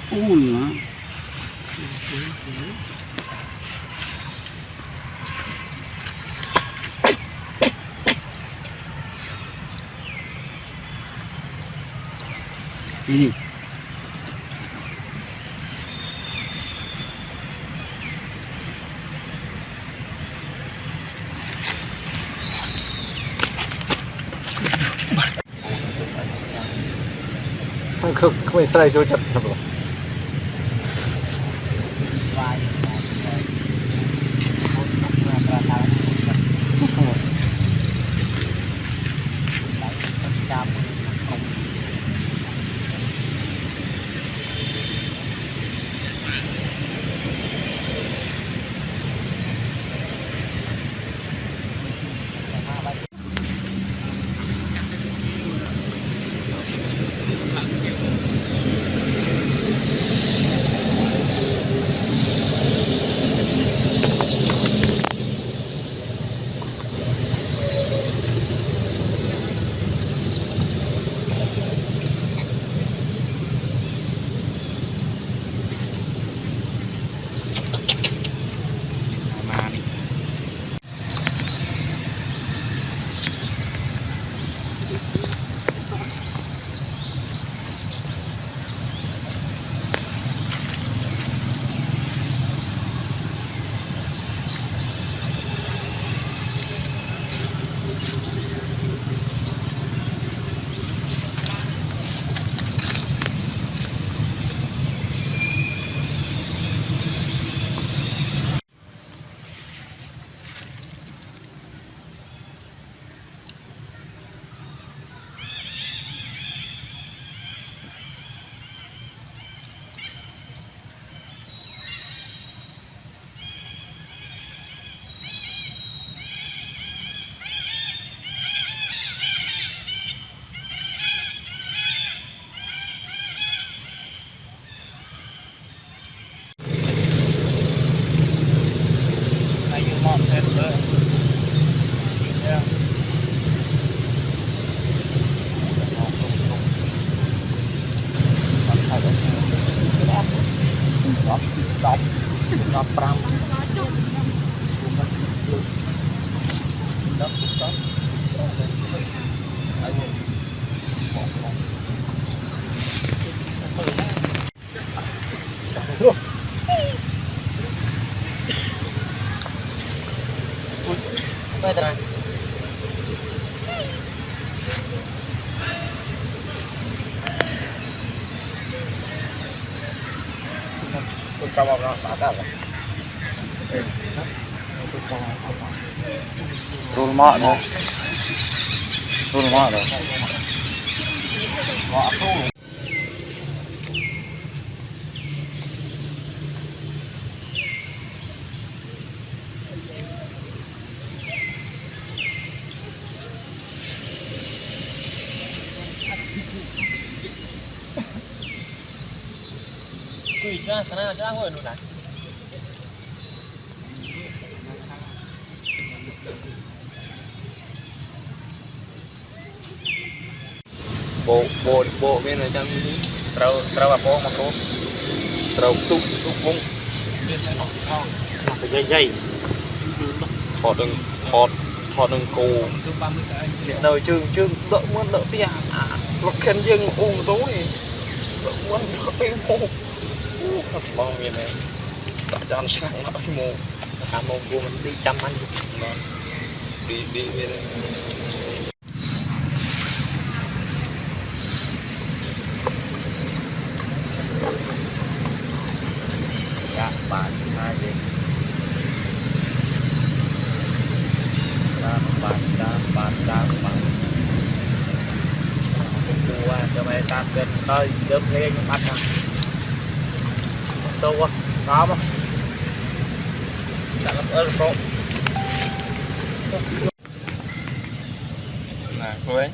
phun nữa ini không phải sai cho chặt thật rồi đọc pram cho vào nó đã rồi. Rul mọ nữa. Rul mọ rồi. Mọ thu. Ra sana ra hồi luôn này. Bộ bên này trongนี้trâu à bộ mà cô trâu tung vung dây dây thọt đừng cù đời chương đỡ muốn đỡ tia nó khen dương ung tối đỡ muốn đỡ tia bong miền này đã cho ăn sáng nó mù cả mồm của mình đi chăm ăn đi miền ya bạn hai đi bạn cua cho mày tam bên tới đớp nghe những bắt nè đâu quá có không đã lắm rồi nè cô ấy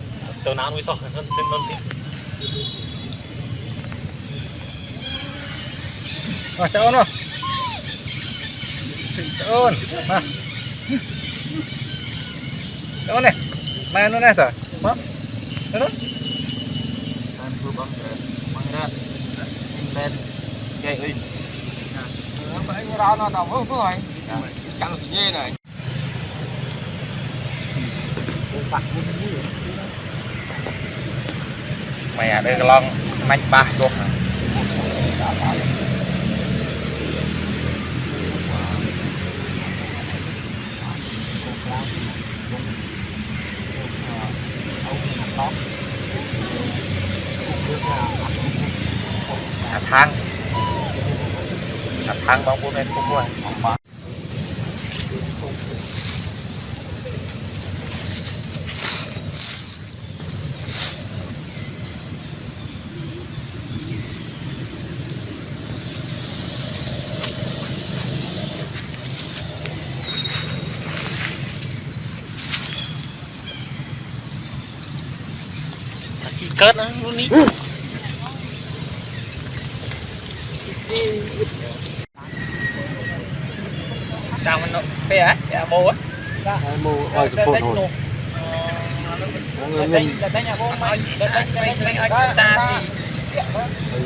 tàu nào nuôi sò hơn tên non tiền mà sẽ ôn không sẽ ôn mà sẽ ôn này mai nó này rồi hả đó ăn cua băm rồi men gây in phải ra nó tao vừa vừa chẳng gì này mày à đây cái lon mạch ba luôn thang bóng bút này cũng rồi xì cớt đó luôn đi đang mình phê á mô á mô ơi support hồi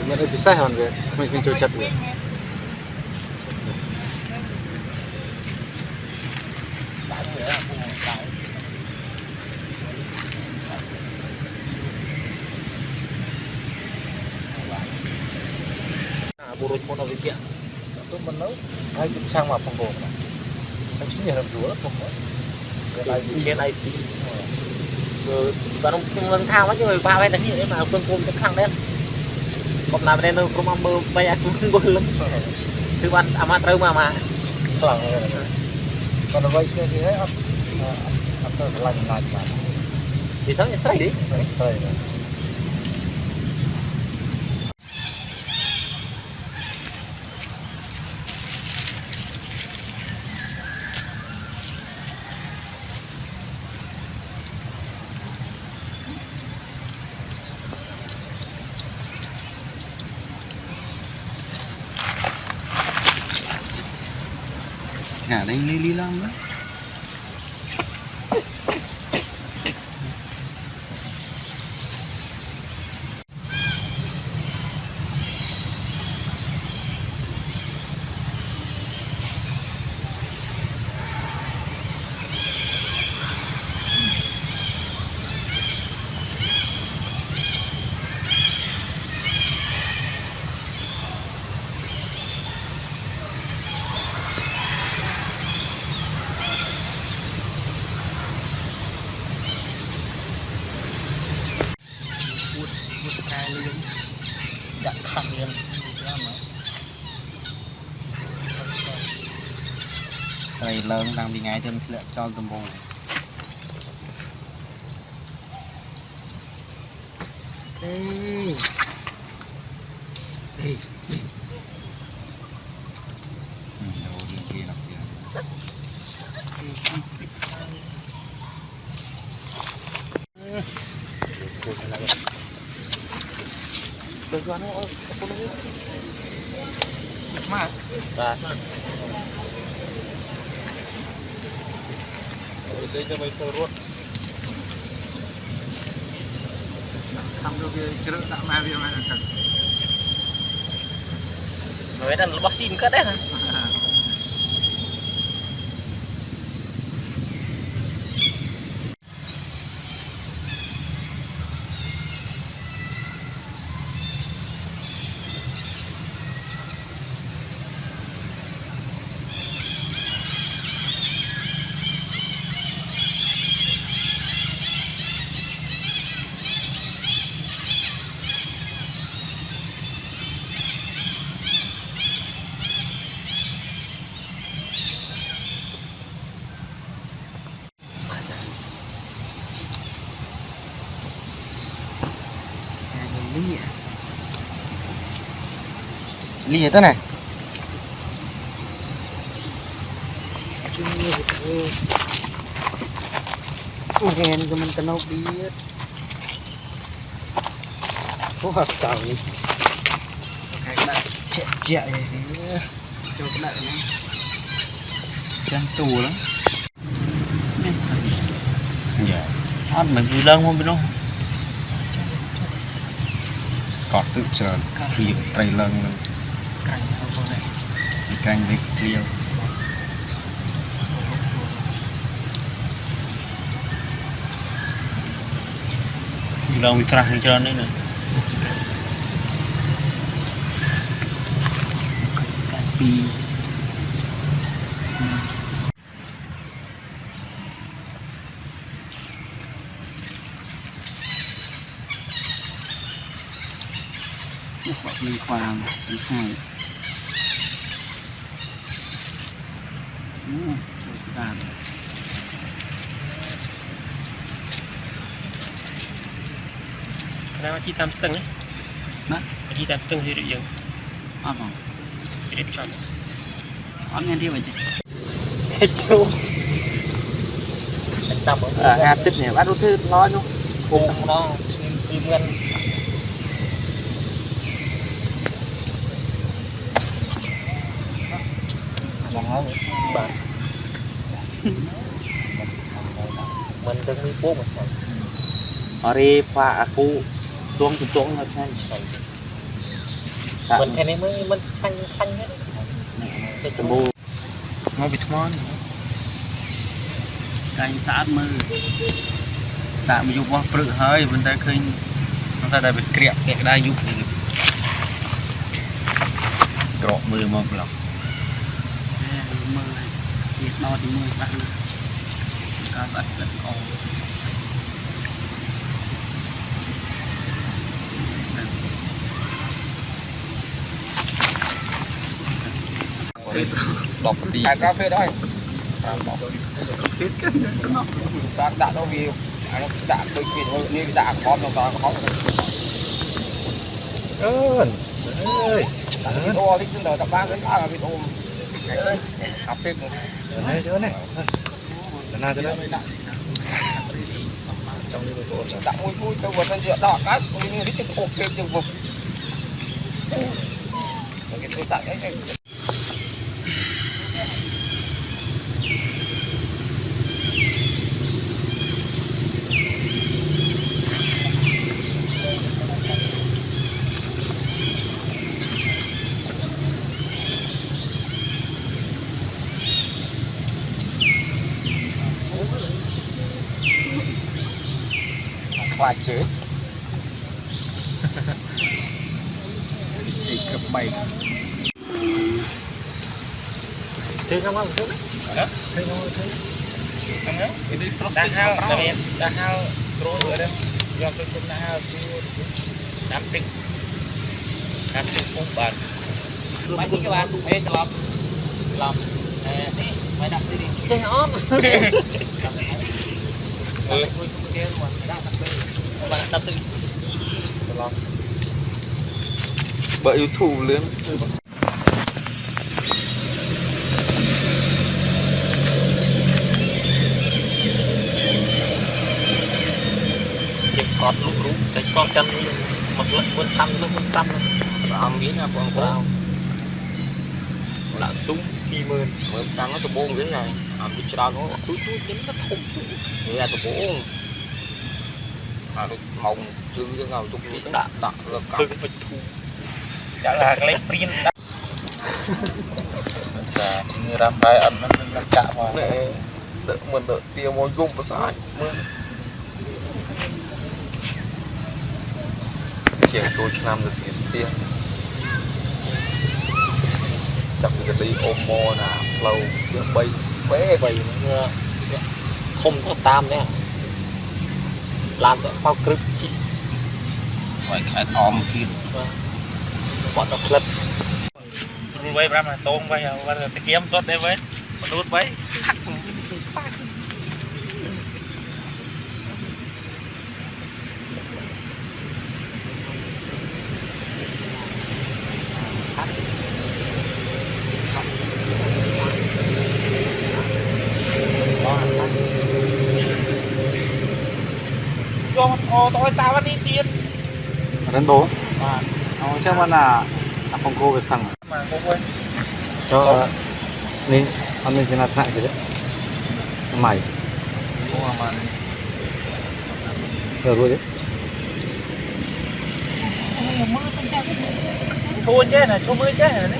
mình bị sai hòn về mình chơi chặt được buru pun ada dia, tu benar, hai chục sang mà phong bồn, anh chính là làm rúa phong bồn, lại trên này, rồi bạn ông lần thao á chứ người ba bên đánh như thế mà quân quân cái khăn đen, còn làm đen đâu có mà mơ bay ăn cũng quân lắm, thứ bạn amateur mà, còn là vậy xe thì hết sao lạnh mà, thì sáng say đi, say ngả đây li lăng đó này lớn đang bị ngay trên lệ cho tầm bù đây đồ đi kia nè mà đây cho mấy sơ ruột không được chưa tạo ma viên này là người ta bác xin cất đấy hả ly thế này ghen cho mình cần đâu biết phối hợp chảo đi cái đạn chạy chạy cho cái đạn này chân tù lắm ăn mình vui lăng không biết đâu cọt tự chờ khi tay lưng cành không có này canh với liêu lâu bị tra cho nên nữa pi hoặc liên quan đến hai giảm Kenapa kita setengah? Nah, Kita setengah hidup yang apa? hidup con. Ăn nghe đi vậy chứ. Itu. Tầm À, ngạt tích này bắt đầu thứ nói luôn. cùng nó tìm ngân. mong hơn Bạn. Mình từng đi phố mà sao? Hari Pak aku tuang là sao? Mình cái này mới mình xanh hết. Cái Sâm bù ngon bị thon canh sát mơ xạ mà dục qua bự hơi bên đây khinh nó ta bị kẹt kẹt đai dục này gọt mưa mông lọc mơ này việc đo thì mơ bắt luôn cá bắt rất ổn đọc tí cà phê đó đã đâu vì đã tôi chuyển như đã có nó có ơn ơi đã biết ô đi xin đời tập ba cái ta là biết ôm cà phê này chỗ này nào tới đây đã vui tôi vừa thân diện đỏ cái như đi ôm phê chừng vực cái tôi tại cái khoa chế chỉ cấp 7 Thứ không có thứ. Hả? Thứ không có thứ. Không á? Itu sốt dah hal terus ada. Yang tu dah hal tu namping pun ban. Mai ni các bạn, ê lọc đi, mai đặt đi. Chơi ốm. Bởi YouTube lên Cọt lúc rú cái con chân một lần quân trăm ông biết là con sao là súng khi mơn mới tăng nó tụi buông cái này bị cho nó túi chính nó thùng thế là tụi buông mộng chứ cái nào tụi chị đã là cả tôi cũng phải thu đã là cái lấy print như làm bài ẩn nó chạm vào nè mình đợi tiêu môi gum và sai chuyện tôi làm được tiền tiền chắc là đi ôm mò nè lâu bay bé vậy không có tam đấy làm sẽ bao cực chị phải khai om kia bọn nó clip rồi bay ra mà tôm bay vào cái kiếm tốt đấy với nút với cho tôi tao đi tiền đến bố chắc là không cô về phần mà không quên cho nên anh mình chỉ là lại rồi đấy mày rồi đấy thua chết này thua mới chết này đấy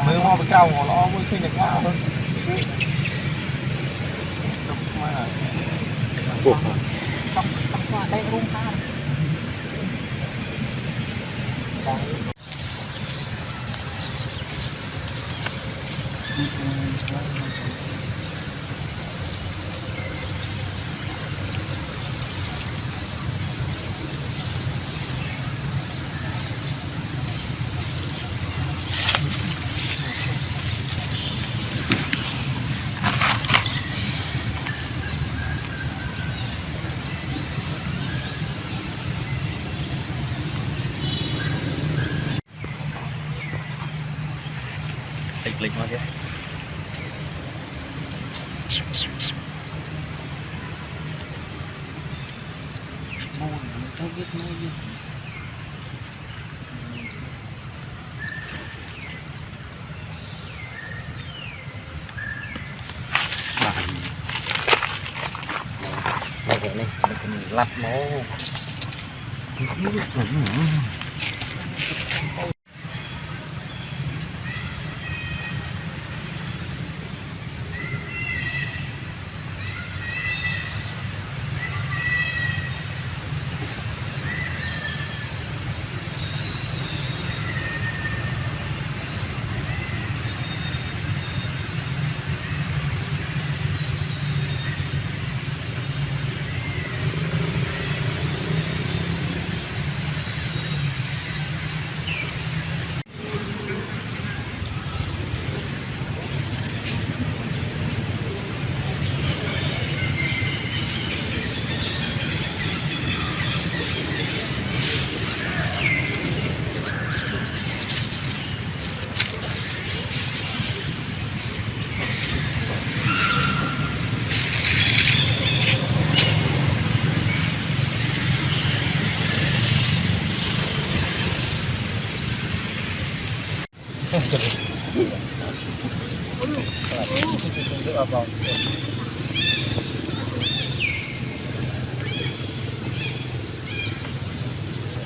mới hoa với cao nó mới khi được cao hơn đây rung sao lịch mà kia bây giờ này mình lặt máu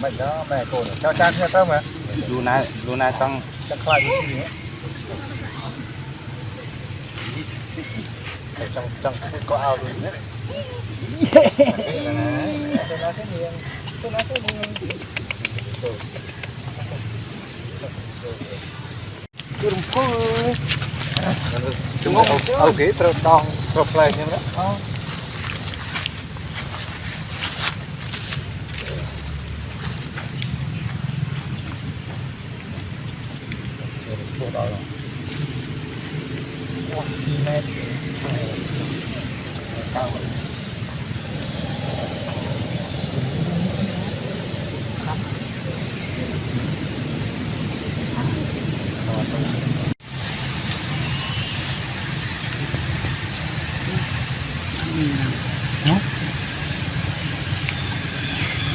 mày đó mẹ cổ cho cha theo tao mà Luna xong chắc khoai cái gì nữa trong có ao luôn đấy nó sẽ nghiêng chúng không ok terus dong play như thế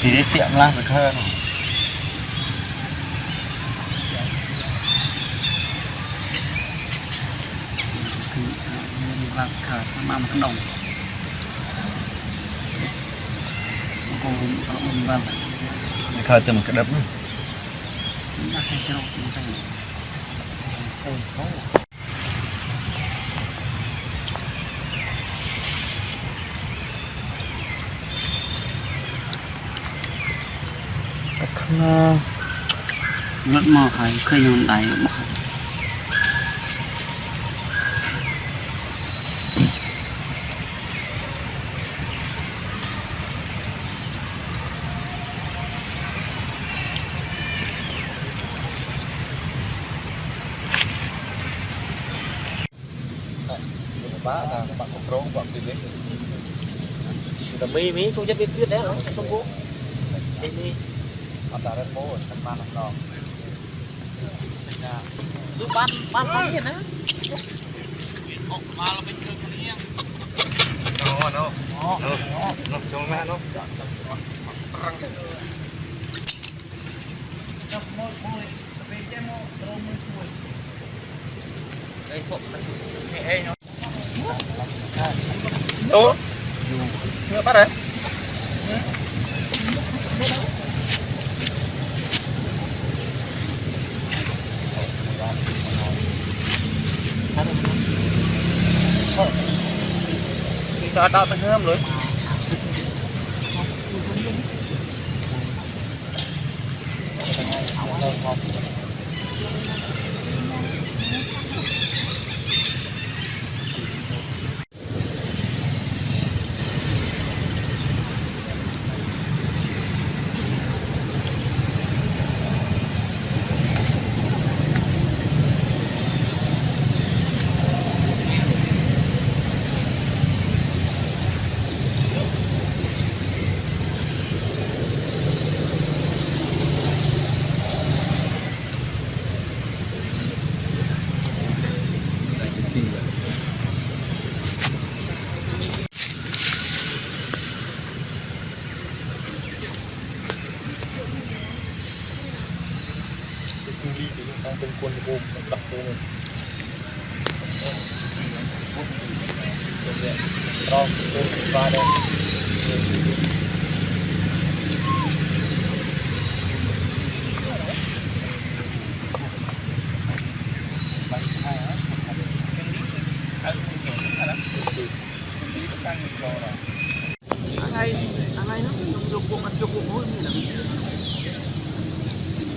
thì đi tiệm là được hơn là khởi mà một đồng cô mình vâng khơi từ một cái đấm chúng ta hay chơi một tay xây có rất mò phải khơi nhon đáy bạn có pro bạn tìm đến tầm mi không biết đấy nó không có mi bạn đã đến bố thành ban làm đòn giúp ban không biết nữa mà là bình thường này nó cho mẹ nó đây phục này nó Ủa? Bắt đấy. cho đau tới hôm rồiเป็นคนโกงกับโกงรอบตัวฟ้าแดงอะไรนะยกพวกมันยกพวกนู้นนี่แหละ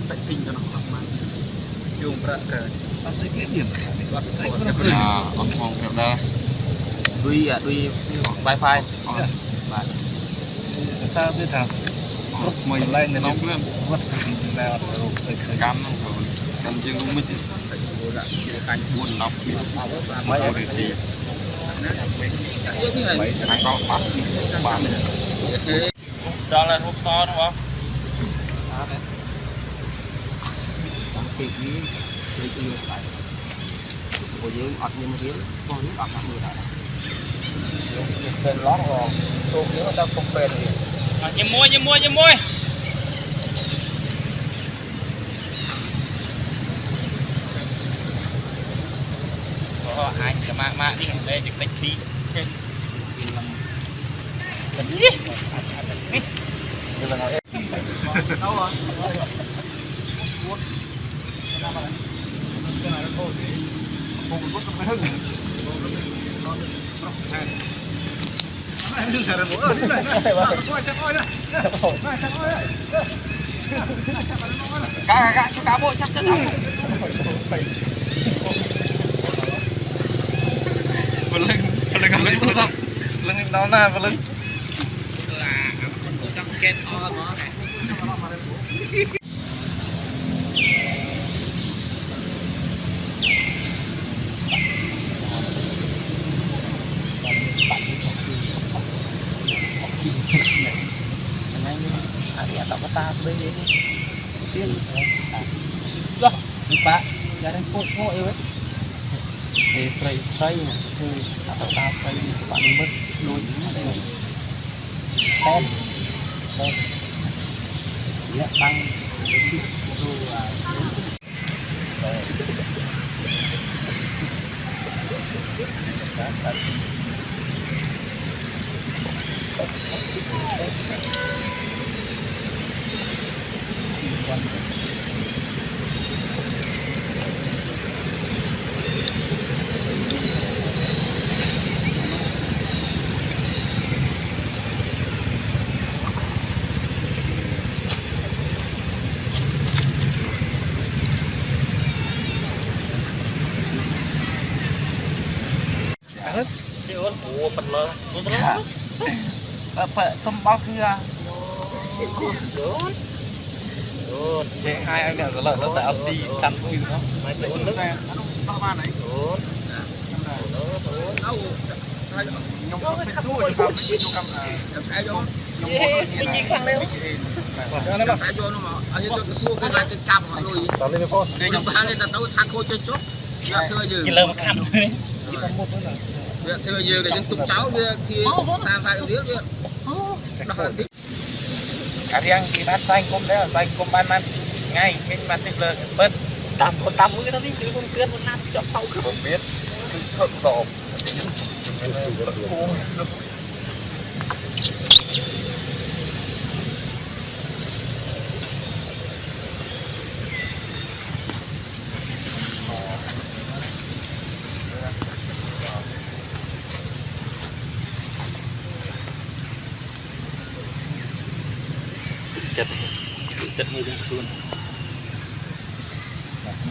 ไปติงกันออกมายุงประเกิดเอาใส่เกียร์เดียวใส่ประเกิดออกมองแบบนั้น đuôi wifi sao biết thằng lúc mình lên thì nó mất nào rồi cắn cắn chân cũng mất canh buồn nóc mấy rồi thì mấy hai con bắt bạn đó là hộp so đúng không kịp đi đi lại của dương ọt như thế con nước ọt mười đạiเป็นล้อรองตัวนี้มันต้องเป็น nhầm môi anh sẽ mạng đi đây trực tịch đi đâu rồi cá bôi chắc chắn lưng ngasih belum lưng đó na lưng ta bên đây tiên đó đi pak jangan kok itu để xây atau ta xây bạn mất lối đây này ten ya tăng Siôn của phần lơ tôm bao kia chế hai anh này là nó tạo xì cắn vui không mày sẽ nước ra nó to ba này nhông phải xua cho cầm sai vô cái gì khăn đấy sai vô nó mà ở đây cái xua cái cái cam họ lùi tạo lên con để chúng ta lên là tao thang khô chơi chốt thưa dư cái lơ mà khăn đấy chỉ còn một thôi là thưa dư để chúng tung cháu kia tham sai cái biết cả riêng thì bắt xanh cũng đấy là xanh cũng ban ngay cái mặt tuyệt vời bên tạm còn tạm cái đó đi chứ không cơn một năm chọn tàu không biết thợ đỏ ចិត្តមួយទាំងខ្លួន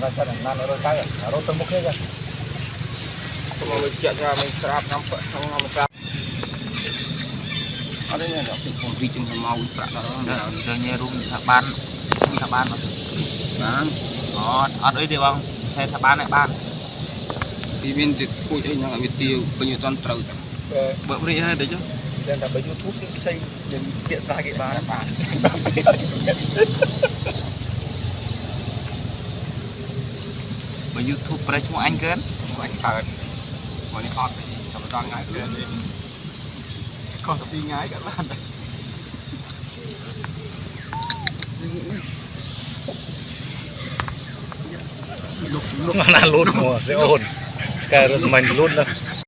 Ra sao làm nó rồi cái rồi tao múc hết rồi. Xong rồi chuyện ra mình sạp ngắm phận xong rồi mình sạp. Ở đây là cái con vi chung màu bạc đó. Giờ như luôn thằng ban mà Bán. ở đây thì bông xe thằng ban này ban Vì bên thì cô cho nó bị tiêu bao nhiêu toàn trâu. bữa đi hay đấy chứ Nên là bây giờ thuốc những xây những kiện ra cái bán. bởi YouTube đây chúng anh kén Anh thở. Mà đi hot thì sao mà toàn ngái cứ. Còn đi ngái cả bạn. lúc mà luôn mùa sẽ ổn cái rồi mình luôn đâu